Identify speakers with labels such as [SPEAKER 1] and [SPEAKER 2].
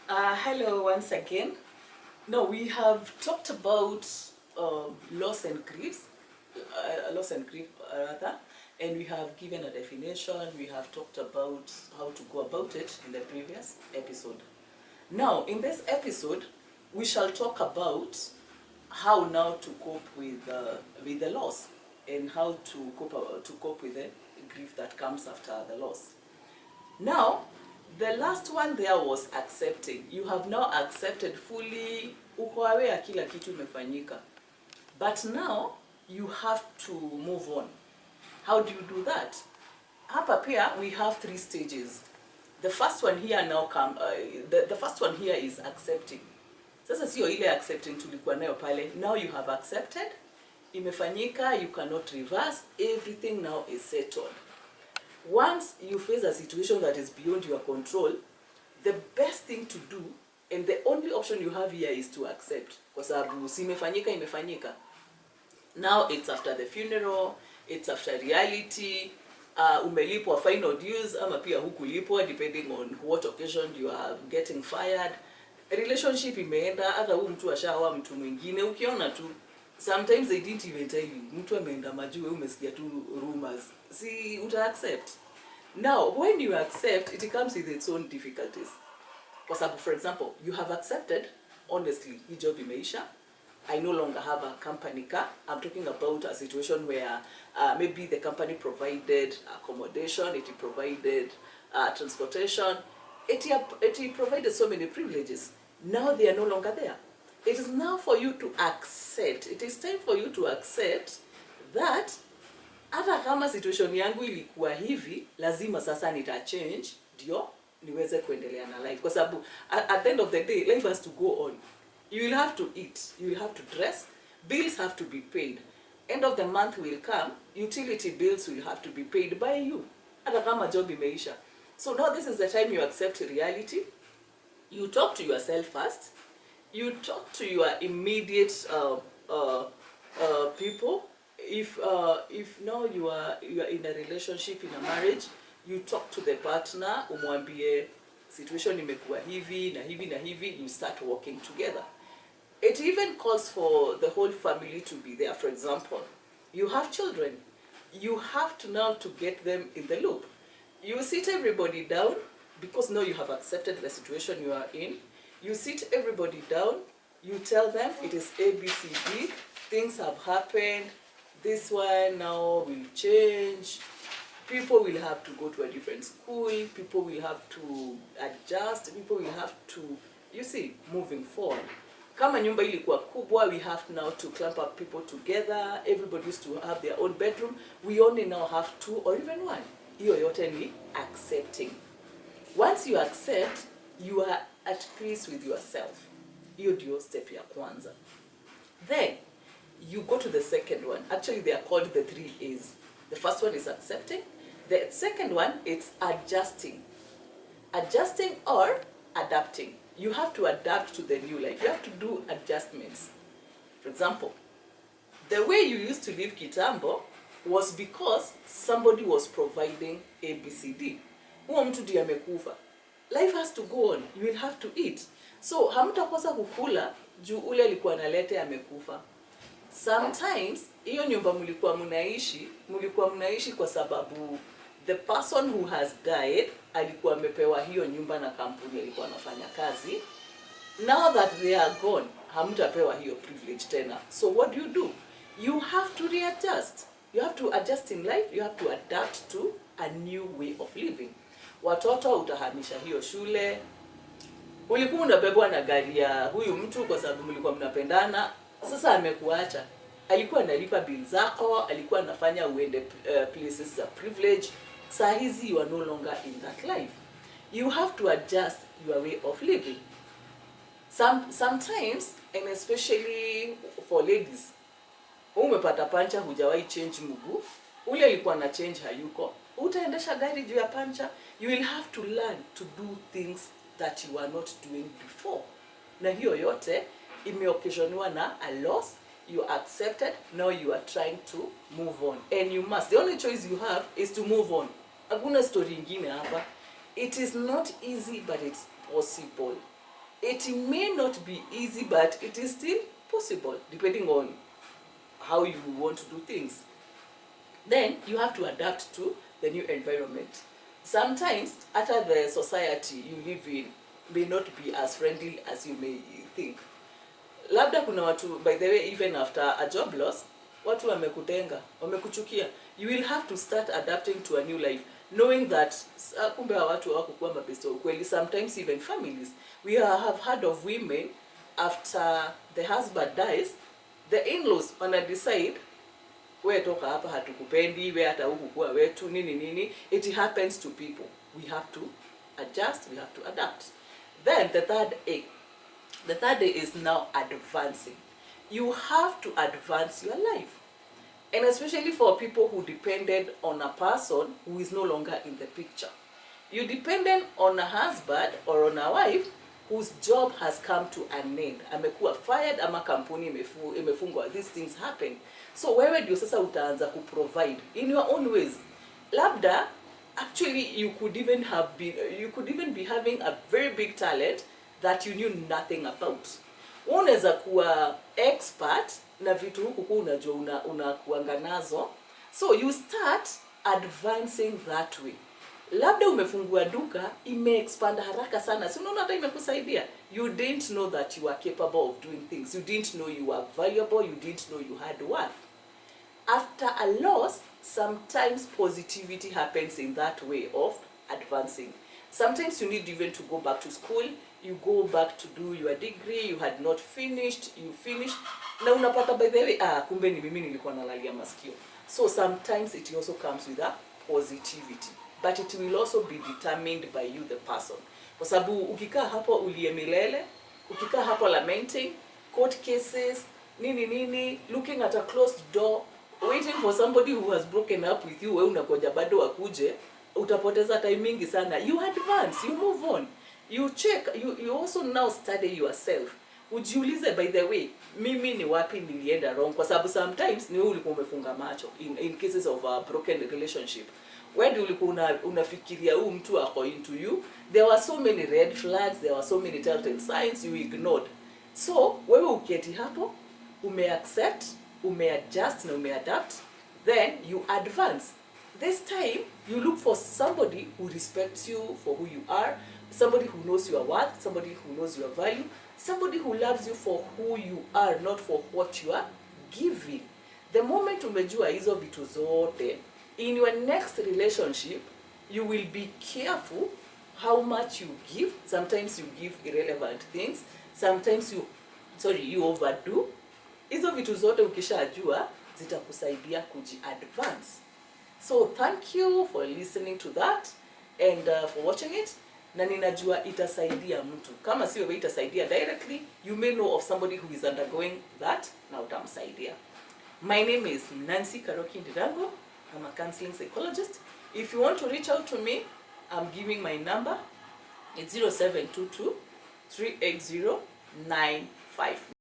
[SPEAKER 1] Hello once again. Now we have talked about loss and grief, rather, and we have given a definition. We have talked about how to go about it in the previous episode. Now, in this episode, we shall talk about how now to cope with the loss and how to cope with the grief that comes after the loss. Now, the last one there was accepting. You have now accepted fully, uko aware kila kitu imefanyika. But now, you have to move on. How do you do that? Hapa pia, we have 3 stages. The first one here the first one here is accepting. Sasa sio ile accepting tulikuwa nayo pale. Now you have accepted, imefanyika, you cannot reverse, everything now is settled. Once you face a situation that is beyond your control, the best thing to do, and the only option you have here, is to accept. Kwa sababu si imefanyika. Now it's after the funeral, it's after reality, umelipwa final dues, ama pia hukulipwa, depending on what occasion you are getting fired. Relationship imeenda, hata huyu mtu ashaoa mtu mwingine, ukiona tu. Sometimes they didn't even tell you. Mtu ameenda majuu, umesikia tu rumors. See, uta accept. Now, when you accept, it comes with its own difficulties. For example, you have accepted, honestly, hii job imeisha. I no longer have a company car. I'm talking about a situation where maybe the company provided accommodation, it provided transportation, it provided so many privileges. Now they are no longer there. It is now for you to accept. It is time for you to accept that hata kama situation yangu ilikuwa hivi, lazima sasa nita change ndio niweze kuendelea na life. Kwa sababu at the end of the day, life has to go on. You will have to eat, you will have to dress, bills have to be paid. End of the month will come, utility bills will have to be paid by you. Hata kama job imeisha. So now this is the time you accept reality. You talk to yourself first. You talk to your immediate people. If now you are in a relationship, in a marriage, you talk to the partner, umwambie situation imekuwa hivi na hivi na hivi, you start working together. It even calls for the whole family to be there. For example, you have children. You have to now to get them in the loop. You sit everybody down, because now you have accepted the situation you are in. You sit everybody down, you tell them it is ABCD, things have happened, this one now will change, people will have to go to a different school, people will have to adjust, people will have to, you see, moving forward. Kama nyumba ilikuwa kubwa, we have now to clamp up people together, everybody used to have their own bedroom, we only now have 2 or even 1. Hiyo yote ni accepting. Once you accept, you are at peace with yourself. Hiyo ndio step ya kwanza. Then, you go to the second one. Actually, they are called the 3 A's. The first one is accepting. The second one is adjusting. Adjusting or adapting. You have to adapt to the new life. You have to do adjustments. For example, the way you used to live kitambo was because somebody was providing ABCD. Huo mtu ndiye amekufa. Life has to go on. You will have to eat. So, hamtakosa kukula juu ule alikuwa analete amekufa. Sometimes, hiyo nyumba mlikuwa mnaishi kwa sababu the person who has died alikuwa amepewa hiyo nyumba na kampuni alikuwa anafanya kazi. Now that they are gone, hamtapewa hiyo privilege tena. So what do? You have to readjust. You have to adjust in life. You have to adapt to a new way of living. Watoto utahamisha hiyo shule. Ulikuwa unabebwa na gari ya huyu mtu kwa sababu mlikuwa mnapendana. Sasa amekuacha. Alikuwa analipa bill zako, alikuwa anafanya uende places za privilege. Saa hizi you are no longer in that life. You have to adjust your way of living. Sometimes, and especially for ladies, umepata pancha hujawahi change mguu, ule alikuwa na change hayuko, utaendesha gari juu ya pancha. You will have to learn to do things that you were not doing before. Na hiyo yote imeoccasioniwa na a loss. You accepted, now you are trying to move on. And you must. The only choice you have is to move on. Hakuna story ingine hapa. It is not easy, but it's possible. It may not be easy, but it is still possible depending on how you want to do things. Then you have to adapt to the new environment. Sometimes after the society you live in may not be as friendly as you may think. Labda kuna watu, by the way, even after a job loss, watu wamekutenga, wamekuchukia. You will have to start adapting to a new life, knowing that kumbe watu hawakukuwa mabeste ukweli. Sometimes even families, we have heard of women after the husband dies, the in-laws wanna decide, we toka hapa hatukupendi, we hata huku kuwa wetu nini nini. It happens to people. We have to adjust, we have to adapt. Then the third A is now advancing. You have to advance your life. And especially for people who depended on a person who is no longer in the picture. You depended on a husband or on a wife whose job has come to an end. Amekuwa fired ama kampuni imefungwa. These things happen. So wewe ndio sasa utaanza kuprovide in your own ways. Labda actually you could even be having a very big talent that you knew nothing about. Unaweza kuwa expert na vitu huku kwa unajua unakuanga nazo. So you start advancing that way. Labda umefungua duka, ime-expand haraka sana. Si unaona hata imekusaidia. You didn't know that you are capable of doing things. You didn't know you are valuable. You didn't know you had worth. After a loss, sometimes positivity happens in that way of advancing. Sometimes you need even to go back to school. You go back to do your degree. You had not finished. You finished. Na unapata by the way, kumbe ni mimi nilikuwa nalalia masikio. So sometimes it also comes with a positivity. But it will also be determined by you, the person. Kwa sababu ukikaa hapo ulie milele, ukikaa hapo lamenting, court cases, nini, looking at a closed door, waiting for somebody who has broken up with you, wewe unagoja bado akuje, utapoteza time mingi sana. You advance, you move on. You check, you also now study yourself. Ujiulize, by the way, mimi ni wapi nilienda wrong? Kwa sababu sometimes ni wewe ulikuwa umefunga macho in cases of a broken relationship. When do ulikuwa unafikiria huyu mtu ako into you? There were so many red flags, there were so many telltale signs you ignored. So wewe uketi hapo, umeaccept, umeadjust na umeadapt, then you advance. This time you look for somebody who respects you for who you are, somebody who knows your worth, somebody who knows your value, somebody who loves you for who you are, not for what you are giving. The moment umejua hizo vitu zote, in your next relationship, you will be careful how much you give. Sometimes you give irrelevant things. Sometimes you overdo. Hizo vitu zote ukishajua zitakusaidia kuji-advance. So thank you for listening to that and for watching it. Na ninajua itasaidia mtu. Kama si wewe itasaidia directly, you may know of somebody who is undergoing that na utamsaidia. My name is Nancy Karoki Ndirango. I'm a counseling psychologist. If you want to reach out to me, I'm giving my number. It's 0722 380 95.